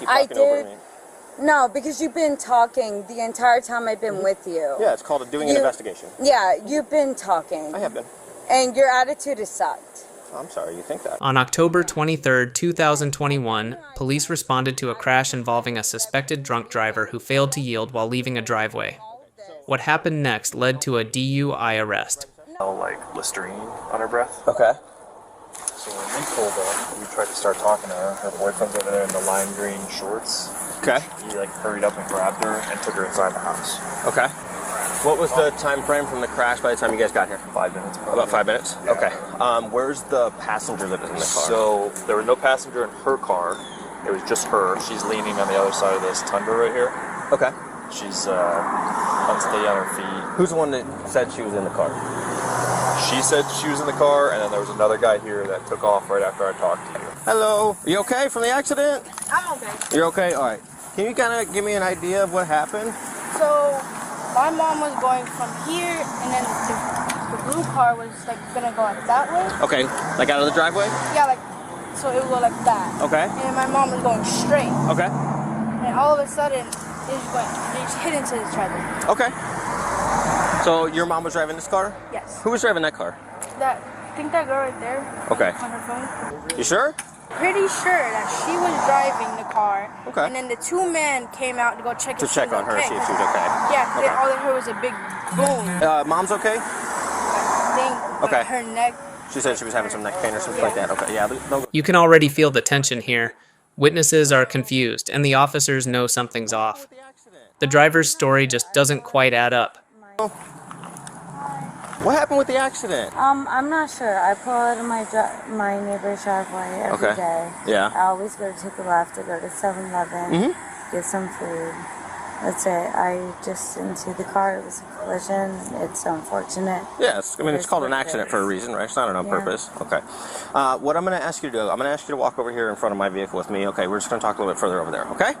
talking over me? No, because you've been talking the entire time I've been with you. Yeah, it's called doing an investigation. Yeah, you've been talking. I have been. And your attitude is sucked. I'm sorry, you think that. On October 23, 2021, police responded to a crash involving a suspected drunk driver who failed to yield while leaving a driveway. What happened next led to a DUI arrest. Like Listerine on her breath. Okay. So when we pulled up, we tried to start talking to her. Her boyfriend's over there in the lime green shorts. Okay. He like hurried up and grabbed her and took her inside the house. Okay. What was the time frame from the crash by the time you guys got here? 5 minutes. Probably. About 5 minutes? Yeah. Okay. Where's the passenger that was in the car? So there was no passenger in her car. It was just her. She's leaning on the other side of this Tundra right here. Okay. She's unsteady on her feet. Who's the one that said she was in the car? She said she was in the car, and then there was another guy here that took off right after I talked to you. Hello. Are you okay from the accident? I'm okay. You're okay? All right. Can you kind of give me an idea of what happened? So, my mom was going from here, and then the blue car was like gonna go like that way. Okay. Like out of the driveway? Yeah, like, so it would go like that. Okay. And my mom was going straight. Okay. And all of a sudden, they just hit into the trailer. Okay. So your mom was driving this car? Yes. Who was driving that car? I think that girl right there. Okay. On her phone. You sure? Pretty sure that she was driving the car. Okay. And then the two men came out to go check To if check she was on her, okay. see if she was okay. Yeah, because Okay. all they heard was a big boom. Mom's okay? Thing. Okay. Her neck. She said she was having some neck pain or something like that. Okay, yeah. No. You can already feel the tension here. Witnesses are confused, and the officers know something's off. The driver's story just doesn't quite add up. What happened with the accident? I'm not sure. I pull out of my neighbor's driveway every day. Yeah. I always go to take a left to go to 7-Eleven, get some food. That's it. I just didn't see the car. It was a collision. It's unfortunate. Yes. I mean, it's called an accident for a reason, right? It's not on purpose. Okay. What I'm going to ask you to do, I'm going to ask you to walk over here in front of my vehicle with me. Okay, we're just going to talk a little bit further over there, okay?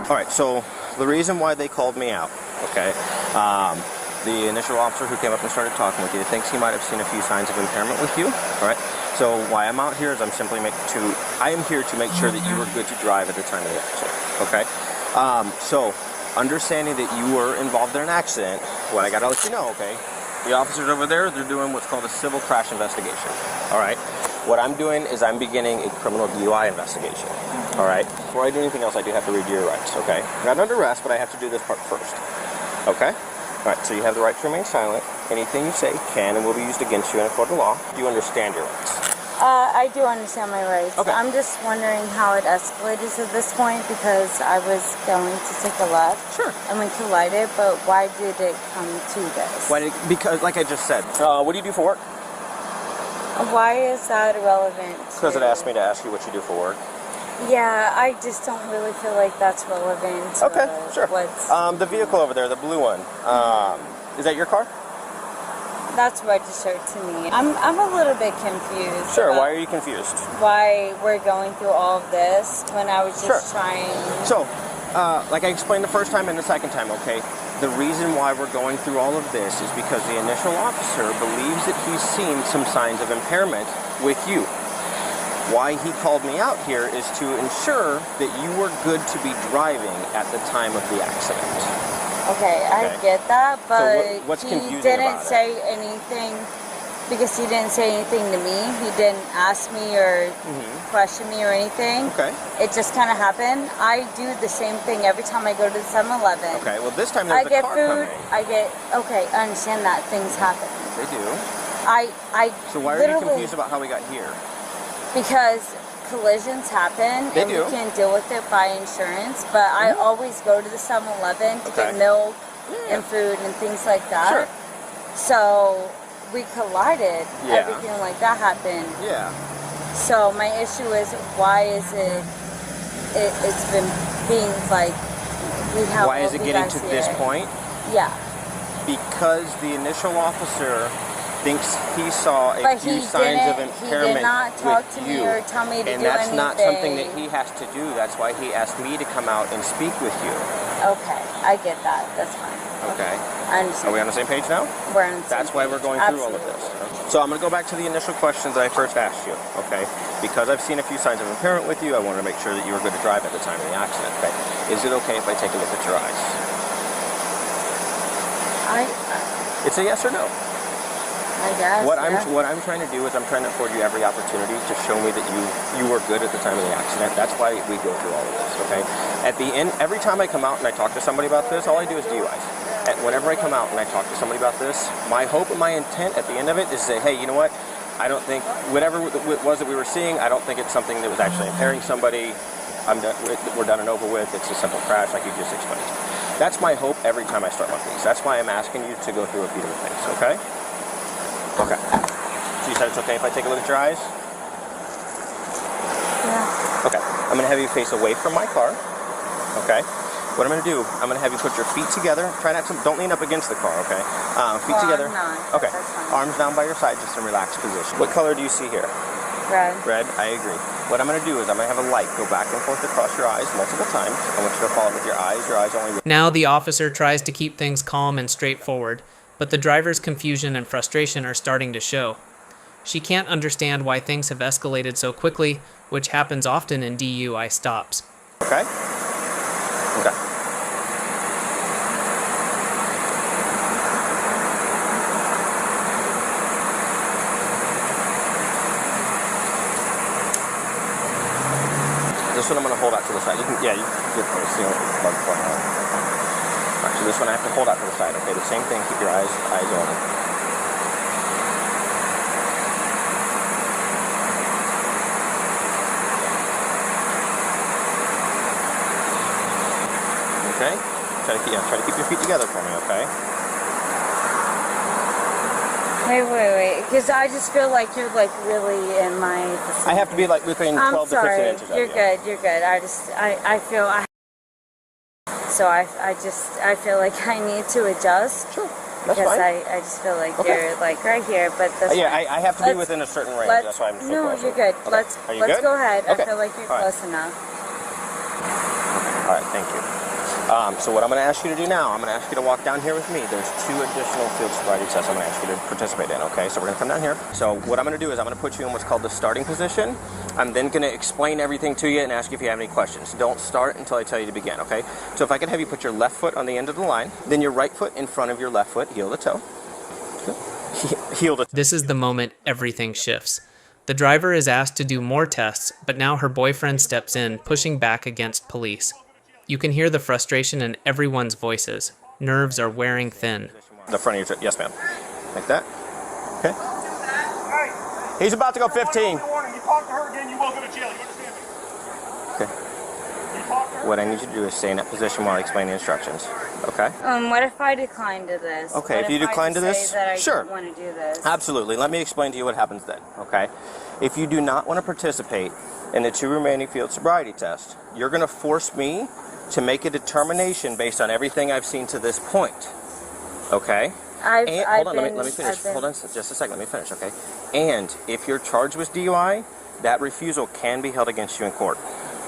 All right, so the reason why they called me out, okay, the initial officer who came up and started talking with you thinks he might have seen a few signs of impairment with you, all right? So why I'm out here is I am here to make sure that you were good to drive at the time of the accident, okay? So understanding that you were involved in an accident, what I got to let you know, okay, the officers over there, they're doing what's called a civil crash investigation, all right? What I'm doing is I'm beginning a criminal DUI investigation, all right? Before I do anything else, I do have to read your rights, okay? Not under arrest, but I have to do this part first, okay? All right, so you have the right to remain silent. Anything you say can and will be used against you in a court of law. Do you understand your rights? I do understand my rights. Okay. I'm just wondering how it escalated to this point because I was going to take a left. Sure. And we collided, but why did it come to this? Because, like I just said, what do you do for work? Why is that irrelevant? Because it asked me to ask you what you do for work. Yeah, I just don't really feel like that's relevant. Okay, sure. What's The vehicle over there, the blue one, is that your car? That's registered to me. I'm a little bit confused. Sure, why are you confused? Why we're going through all of this when I was just trying... So, like I explained the first time and the second time, okay, the reason why we're going through all of this is because the initial officer believes that he's seen some signs of impairment with you. Why he called me out here is to ensure that you were good to be driving at the time of the accident. Okay, I get that, but so what's he confusing didn't about say anything because he didn't say anything to me. He didn't ask me or question me or anything. Okay. It just kind of happened. I do the same thing every time I go to the 7-Eleven. Okay, well this time there's a car food, coming. Okay, I understand that things happen. They do. So why are you confused about how we got here? Because collisions happen They and do. we can deal with it by insurance, but I always go to the 7-Eleven to get milk and food and things like that. Sure. So we collided, Yeah. everything like that happened. Yeah. So my issue is why is it's been being like we have Why is it getting to this point? Yeah. Because the initial officer thinks he saw a few signs of impairment he did not talk with to you. me or tell me to do anything. And that's not something that he has to do. That's why he asked me to come out and speak with you. Okay, I get that. That's fine. Okay. I Are we understand. on the same page now? We're on the same That's why we're going through all of this. So I'm going to go back to the initial questions that I first asked you, okay? Because I've seen a few signs of impairment with you, I wanted to make sure that you were good to drive at the time of the accident, okay? Is it okay if I take a look at your eyes? It's a yes or no. I guess. What yeah. I'm trying to do is I'm trying to afford you every opportunity to show me that you were good at the time of the accident. That's why we go through all of this, okay? At the end, every time I come out and I talk to somebody about this, all I do is DUIs. And whenever I come out and I talk to somebody about this, my hope and my intent at the end of it is to say, hey, you know what? I don't think, whatever it was that we were seeing, I don't think it's something that was actually impairing somebody. We're done and over with. It's a simple crash like you just explained. That's my hope every time I start my piece. That's why I'm asking you to go through a few different things, okay? Okay. So you said it's okay if I take a look at your eyes? Yeah. Okay. I'm going to have you face away from my car, okay? What I'm going to do, I'm going to have you put your feet together. Try not to, don't lean up against the car, okay? Feet together. I'm not. Okay. That's fine. Arms down by your side, just in relaxed position. What color do you see here? Red. Red, I agree. What I'm going to do is I'm going to have a light go back and forth across your eyes multiple times. I want you to follow it with your eyes only. Now the officer tries to keep things calm and straightforward, but the driver's confusion and frustration are starting to show. She can't understand why things have escalated so quickly, which happens often in DUI stops. Okay? Okay. This one I'm going to hold out to the side. You can get close. You know, bug flying out. Alright, so this one I have to hold out to the side. Okay, the same thing. Keep your eyes open. Okay. Try to keep your feet together for me. Okay. Wait. Because I just feel like you're like really in my. I have to be like within 12 I'm to 15 sorry. inches. You're good. You're good. I feel. So I feel like I need to adjust. Sure. That's because fine. I just feel like Okay. you're like right here, but that's Yeah, fine. I have to be within a certain range. That's why I'm so No, close. you're good. Okay. Let's Are you good? go ahead. Okay. I feel like you're All right. close enough. All right, thank you. So what I'm going to ask you to do now, I'm going to ask you to walk down here with me. There's 2 additional field sobriety tests I'm going to ask you to participate in, okay? So we're going to come down here. So what I'm going to do is I'm going to put you in what's called the starting position. I'm then going to explain everything to you and ask you if you have any questions. Don't start until I tell you to begin, okay? So if I could have you put your left foot on the end of the line, then your right foot in front of your left foot, heel to toe. Heel to toe. This is the moment everything shifts. The driver is asked to do more tests, but now her boyfriend steps in, pushing back against police. You can hear the frustration in everyone's voices. Nerves are wearing thin. The front of your yes, ma'am. Like that. Okay. He's about to go 15. You talk to her again, you will go to jail. You understand me? Okay. What I need you to do is stay in that position while I explain the instructions. Okay? What if I decline to this? Okay, What if you decline to just this, say that I sure. don't want to do this. Absolutely. Let me explain to you what happens then, okay? If you do not want to participate in the 2 remaining field sobriety tests, you're going to force me to make a determination based on everything I've seen to this point, okay? Hold on, let me finish. Hold on just a second, let me finish, okay? And if you're charged with DUI, that refusal can be held against you in court.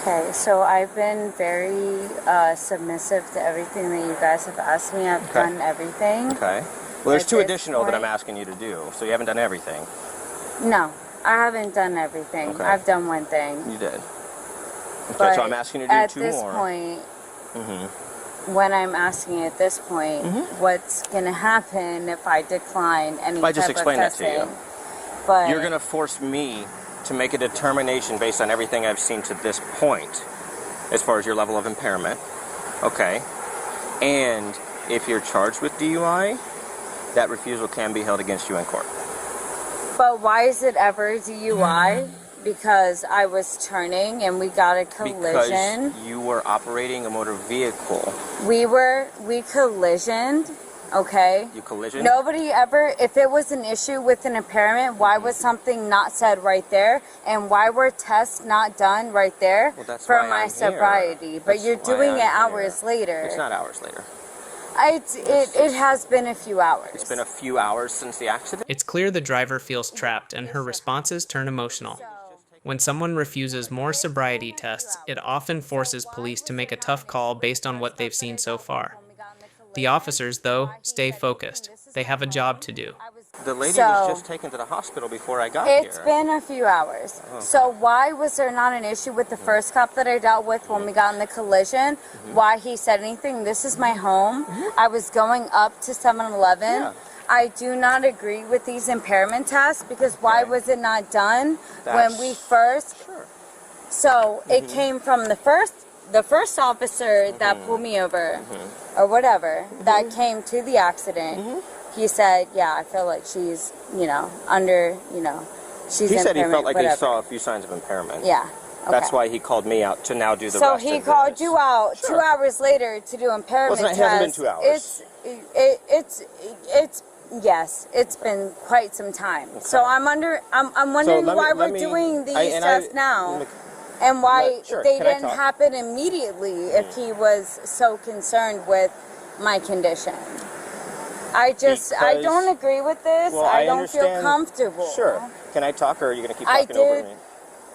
Okay, so I've been very submissive to everything that you guys have asked me. I've done everything. Okay. Well, there's At 2 this additional that I'm point- asking you to do, so you haven't done everything. No, I haven't done everything. Okay. I've done one thing. You did. Okay, But so I'm asking you to do at 2 this more. point, when I'm asking at this point, what's going to happen if I decline any I just type of explained that to you. testing? But You're going to force me to make a determination based on everything I've seen to this point, as far as your level of impairment, okay? And if you're charged with DUI, that refusal can be held against you in court. But why is it ever DUI? Because I was turning and we got a collision. Because you were operating a motor vehicle. We collisioned, okay? You collisioned? Nobody ever, if it was an issue with an impairment, why was something not said right there? And why were tests not done right there Well, that's for why my I'm sobriety? here. But That's you're why doing I'm it here. hours later. It's not hours later. It has been a few hours. It's been a few hours since the accident. It's clear the driver feels trapped and her responses turn emotional. When someone refuses more sobriety tests, it often forces police to make a tough call based on what they've seen so far. The officers, though, stay focused. They have a job to do. The lady So- was just taken to the hospital before I got It's here. been a few hours. So why was there not an issue with the first cop that I dealt with when we got in the collision? Why he said anything? This is my home. I was going up to 7-Eleven. Yeah. I do not agree with these impairment tests because why Okay. was it not done That's- when we first? Sure. So it came from the first officer that pulled me over, or whatever, that came to the accident. He said, "Yeah, I feel like she's, under, she's." He said he impairment, felt like whatever. he saw a few signs of impairment. Yeah. That's okay. why he called me out to now do the So rest he of called this. you out Sure. 2 hours later to do impairment Well, it test. hasn't been 2 hours. It's yes, it's been quite some time. So I'm wondering let why me- let we're me- doing these and tests now. let- And why Sure, they can I didn't talk? happen immediately if he was so concerned with my condition. I Because- don't agree with this. Well, I don't feel understand- comfortable. Sure. Can I talk, or are you going to keep I talking over did- me?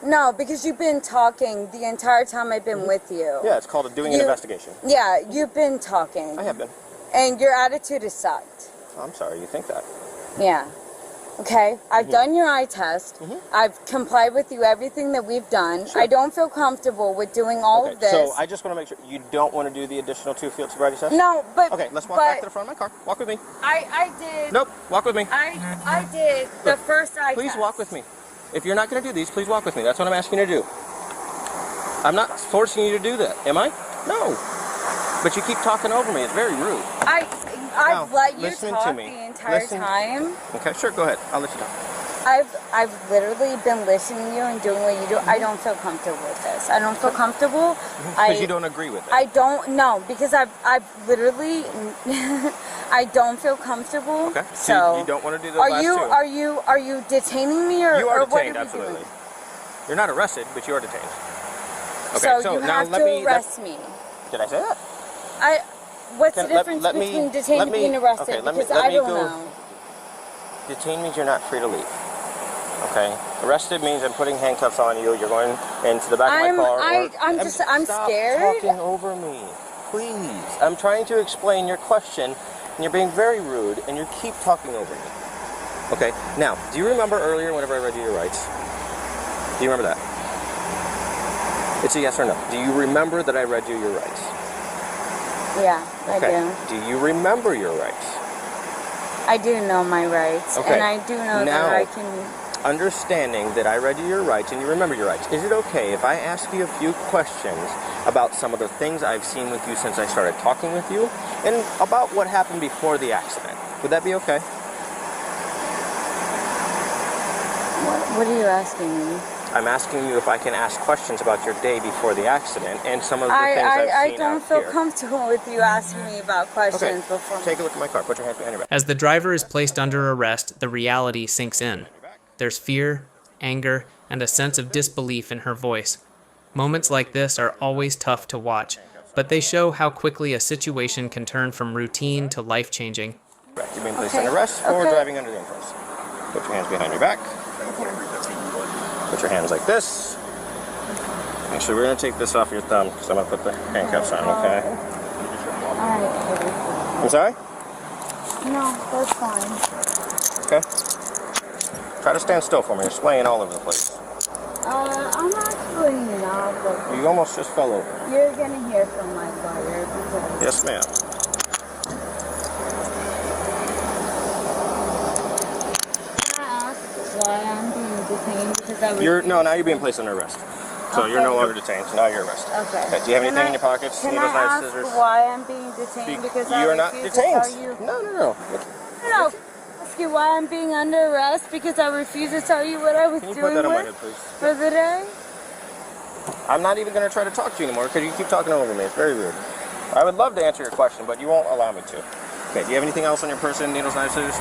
No, because you've been talking the entire time I've been with you. Yeah, it's called doing an You- investigation. Yeah, you've been talking. I have been. And your attitude has sucked. Oh, I'm sorry, you think that. Yeah. Okay, I've done your eye test. I've complied with you everything that we've done. Sure. I don't feel comfortable with doing all Okay, of this. so I just want to make sure you don't want to do the additional 2 field sobriety tests? No, but Okay, let's walk but back to the front of my car. Walk with me. I did. Nope, walk with me. I did the first eye Please test. walk with me. If you're not going to do these, please walk with me. That's what I'm asking you to do. I'm not forcing you to do that, am I? No. But you keep talking over me. It's very rude. I've Now, let you listen to talk me. the entire Listen- time. Okay, sure, go ahead. I'll let you talk. I've literally been listening to you and doing what you do. I don't feel comfortable with this. I don't feel comfortable. Because you don't agree with it. I don't know because I've literally I don't feel comfortable. Okay. So you don't want to do those last two. are you detaining me or You are or what detained, are we absolutely. doing? You're not arrested, but you are detained. Okay, So you now have let to me. arrest me. Did I say that? What's Can- the difference let me- between detained let and me- being arrested? okay, let me- because let I me don't go- know. Detained means you're not free to leave. Okay. Arrested means I'm putting handcuffs on you. You're going into the back of my car. I'm Stop scared. talking over me, please. I'm trying to explain your question, and you're being very rude, and you keep talking over me. Okay. Now, do you remember earlier whenever I read you your rights? Do you remember that? It's a yes or no. Do you remember that I read you your rights? Yeah, Okay. I do. Do you remember your rights? I do know my rights, Okay. and I do know Now- that I can. Understanding that I read you your rights and you remember your rights, is it okay if I ask you a few questions about some of the things I've seen with you since I started talking with you and about what happened before the accident? Would that be okay? What are you asking me? I'm asking you if I can ask questions about your day before the accident and some of the things I've I seen don't out feel here. comfortable with you asking me about questions Okay, before. take a look at my car. Put your hands behind your back. As the driver is placed under arrest, the reality sinks in. There's fear, anger, and a sense of disbelief in her voice. Moments like this are always tough to watch, but they show how quickly a situation can turn from routine to life-changing. You're being placed Okay, under arrest for okay. driving under the influence. Put your hands behind your back. Put your hands like this. Actually, we're going to take this off your thumb because I'm going to put the handcuffs on, okay? Alright, I'm sorry? no, that's fine. Okay. Try to stand still for me. You're swaying all over the place. I'm actually not, but You almost just fell over. you're gonna hear from my lawyer because Yes, ma'am. can I ask why I'm being detained because I was. Now you're being placed under arrest. So you're no longer detained, so now you're arrested. Okay. Okay, do you have anything in your pockets? Can Needles, I knives, ask scissors? why I'm being detained? Because I You are not refuse detained. to tell you. No. No. Ask you why I'm being under arrest because I refuse to tell you what I was Can you doing put that on my with head, please? for the day. I'm not even going to try to talk to you anymore because you keep talking over me. It's very rude. I would love to answer your question, but you won't allow me to. Okay, do you have anything else on your person? Needles, knives, scissors?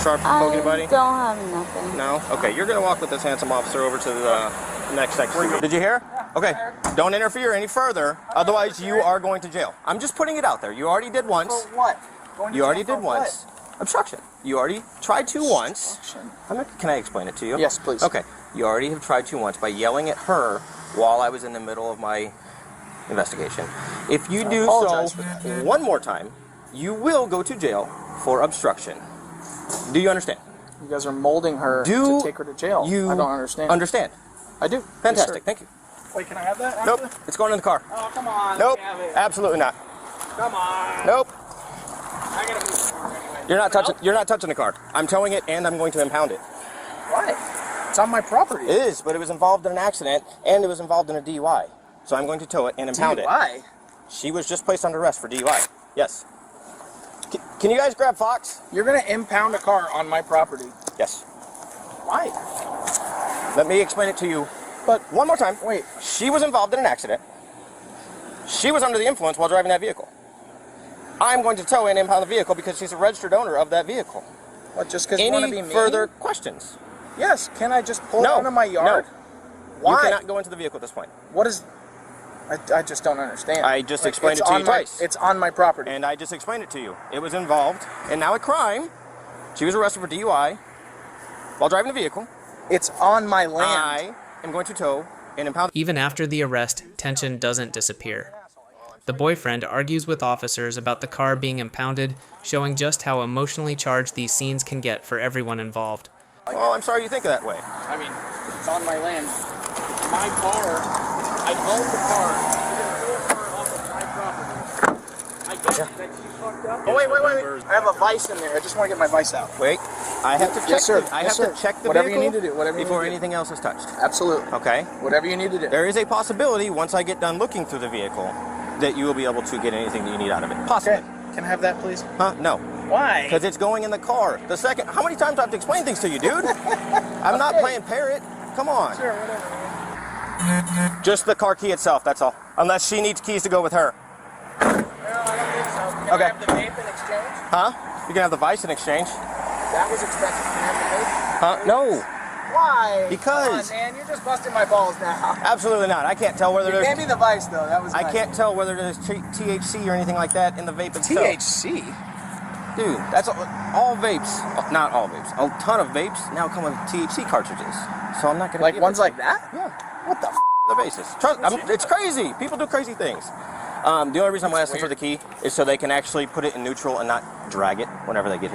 Sharp, poke anybody? I don't have nothing. No? Okay, you're going to walk with this handsome officer over to the next section. Did you hear? Okay, don't interfere any further, otherwise you are going to jail. I'm just putting it out there. You already did once. For what? Going to You already jail did for once. Obstruction. You already tried to once. Can I explain it to you? Yes, please. Okay, you already have tried to once by yelling at her while I was in the middle of my investigation. If you do apologize so for that. one more time, you will go to jail for obstruction. Do you understand? You guys are molding her to take her to jail. You I don't understand. Understand? I do. Fantastic. Yes, Thank you. wait, can I have that? Nope. It's going in the car. Oh, come on. Nope. Let me have it. Absolutely not. Come on. Nope. I gotta move the car anyway. You're not touching. You're not touching the car. I'm towing it, and I'm going to impound it. Why? It's on my property. It is, but it was involved in an accident, and it was involved in a DUI. So I'm going to tow it and impound it. DUI? She was just placed under arrest for DUI. Yes. Can you guys grab Fox? You're gonna impound a car on my property. Yes. Why? Let me explain it to you. But one more time. Wait. She was involved in an accident. She was under the influence while driving that vehicle. I'm going to tow and impound the vehicle because she's a registered owner of that vehicle. What, just because you want to be Any mean? further questions? Yes. Can I just pull it No. out of my yard? No. Why? You cannot go into the vehicle at this point. What is... I just don't understand. I just explained it's it to you on my- twice. It's on my property. And I just explained it to you. It was involved in now a crime. She was arrested for DUI while driving the vehicle. It's on my land. I am going to tow and impound. Even after the arrest, tension doesn't disappear. The boyfriend argues with officers about the car being impounded, showing just how emotionally charged these scenes can get for everyone involved. Well, I'm sorry you think of that way. I mean, it's on my land. My car. I own the car. You're gonna pull her off of my property. I get that she fucked up. Oh, wait. I have a vice in there. I just want to get my vice out. Wait, I have to check. Yes, sir. I Yes, have sir. to check the Whatever you vehicle need to do, whatever you before need to do. anything else is touched. Absolutely. Okay. Whatever you need to do. There is a possibility once I get done looking through the vehicle that you will be able to get anything that you need out of it. Possibly. Okay. Can I have that, please? Huh? No. Why? Because it's going in the car. The second. How many times do I have to explain things to you, dude? I'm not playing parrot. Come on. Sure, whatever. Just the car key itself. That's all. Unless she needs keys to go with her. No, I don't think so. Can Okay. I have the vape in exchange? Huh? You can have the vice in exchange. That was expensive. Can I have Huh? No. the vape? Why? Because- Come on, man. You're just busting my balls now. Absolutely not. I can't tell whether You gave me there's. the vice, though. That was I nice. can't tell whether there's THC or anything like that in the vape itself. THC? Dude, that's all vapes. Not all vapes. A ton of vapes now come with THC cartridges. So I'm not gonna. Like give ones it. like that? Yeah. What the the basis? Trust, it's crazy. People do crazy things. The only reason I'm asking for the key is so they can actually put it in neutral and not drag it whenever they get here.